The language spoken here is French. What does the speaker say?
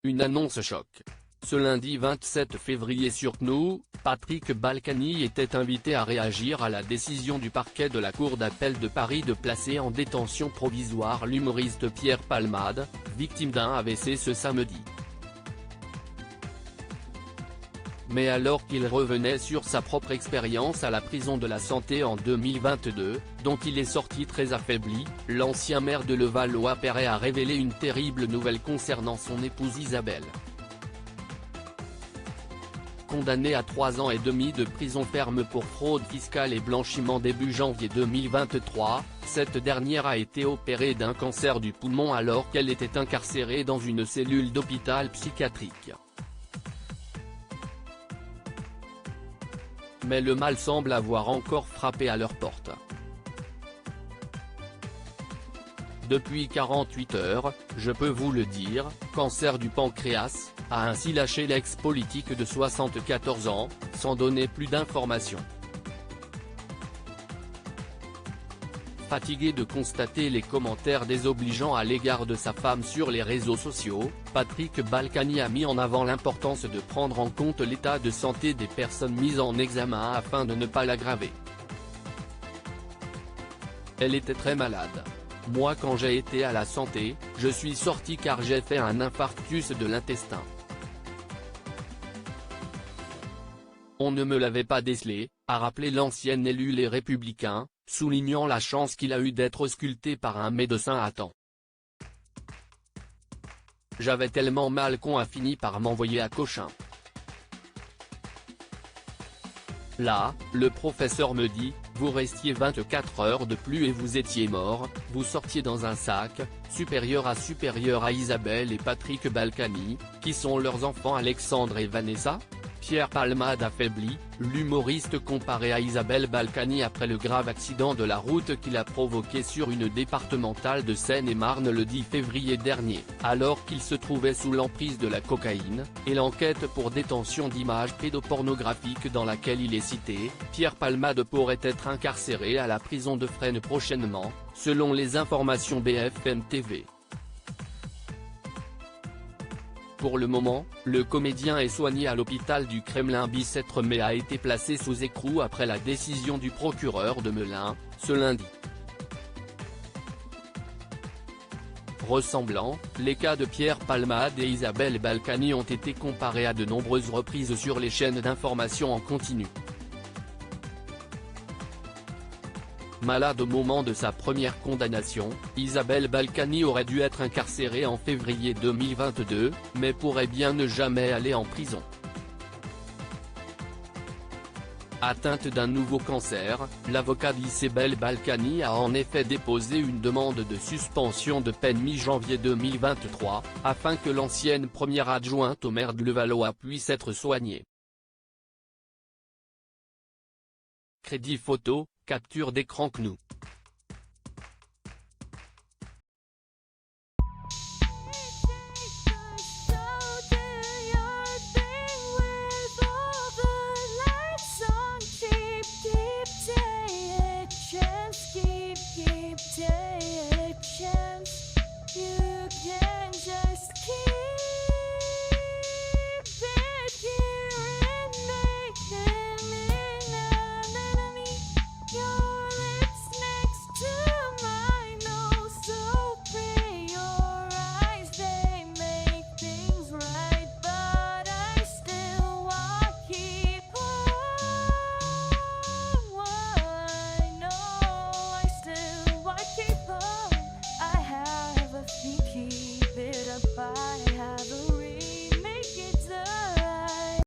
Une annonce choc. Ce lundi 27 février sur CNews, Patrick Balkany était invité à réagir à la décision du parquet de la Cour d'appel de Paris de placer en détention provisoire l'humoriste Pierre Palmade, victime d'un AVC ce samedi. Mais alors qu'il revenait sur sa propre expérience à la prison de la Santé en 2022, dont il est sorti très affaibli, l'ancien maire de Levallois-Perret a révélé une terrible nouvelle concernant son épouse Isabelle. Condamnée à 3 ans et demi de prison ferme pour fraude fiscale et blanchiment début janvier 2023, cette dernière a été opérée d'un cancer du poumon alors qu'elle était incarcérée dans une cellule d'hôpital psychiatrique. Mais le mal semble avoir encore frappé à leur porte. Depuis 48 heures, je peux vous le dire, cancer du pancréas, a ainsi lâché l'ex-politique de 74 ans, sans donner plus d'informations. Fatigué de constater les commentaires désobligeants à l'égard de sa femme sur les réseaux sociaux, Patrick Balkany a mis en avant l'importance de prendre en compte l'état de santé des personnes mises en examen afin de ne pas l'aggraver. Elle était très malade. Moi quand j'ai été à la santé, je suis sorti car j'ai fait un infarctus de l'intestin. On ne me l'avait pas décelé, a rappelé l'ancien élu Les Républicains, soulignant la chance qu'il a eue d'être ausculté par un médecin à temps. J'avais tellement mal qu'on a fini par m'envoyer à Cochin. Là, le professeur me dit, vous restiez 24 heures de plus et vous étiez mort, vous sortiez dans un sac, supérieur à Isabelle et Patrick Balkany, qui sont leurs enfants Alexandre et Vanessa ? Pierre Palmade affaibli, l'humoriste comparé à Isabelle Balkany après le grave accident de la route qu'il a provoqué sur une départementale de Seine-et-Marne le 10 février dernier, alors qu'il se trouvait sous l'emprise de la cocaïne, et l'enquête pour détention d'images pédopornographiques dans laquelle il est cité, Pierre Palmade pourrait être incarcéré à la prison de Fresnes prochainement, selon les informations BFM TV. Pour le moment, le comédien est soigné à l'hôpital du Kremlin-Bicêtre mais a été placé sous écrou après la décision du procureur de Melun, ce lundi. Ressemblant, les cas de Pierre Palmade et Isabelle Balkany ont été comparés à de nombreuses reprises sur les chaînes d'information en continu. Malade au moment de sa première condamnation, Isabelle Balkany aurait dû être incarcérée en février 2022, mais pourrait bien ne jamais aller en prison. Atteinte d'un nouveau cancer, l'avocat d'Isabelle Balkany a en effet déposé une demande de suspension de peine mi-janvier 2023, afin que l'ancienne première adjointe au maire de Levallois puisse être soignée. Crédit photo, capture d'écran CNews.